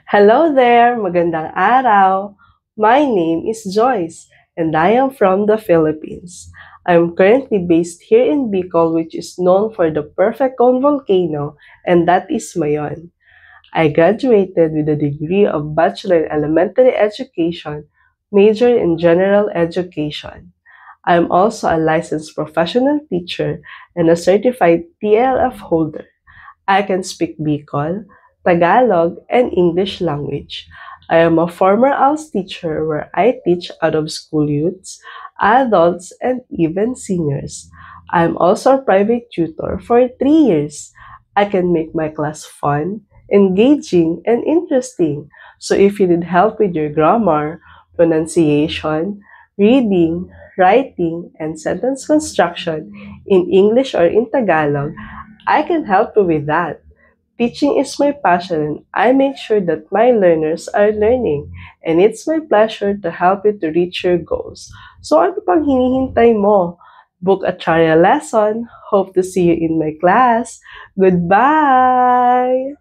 Hello there! Magandang araw! My name is Joyce, and I am from the Philippines. I'm currently based here in Bicol, which is known for the perfect cone volcano, and that is Mayon. I graduated with a degree of Bachelor in Elementary Education, major in General Education. I am also a licensed professional teacher and a certified TLF holder. I can speak Bicol, Tagalog, and English language. I am a former ALS teacher where I teach out of school youths, adults, and even seniors. I am also a private tutor for 3 years. I can make my class fun, engaging, and interesting. So if you need help with your grammar, pronunciation, reading, writing, and sentence construction in English or in Tagalog, I can help you with that. Teaching is my passion and I make sure that my learners are learning. And it's my pleasure to help you to reach your goals. So ano pang hinihintay mo? Book a trial lesson. Hope to see you in my class. Goodbye!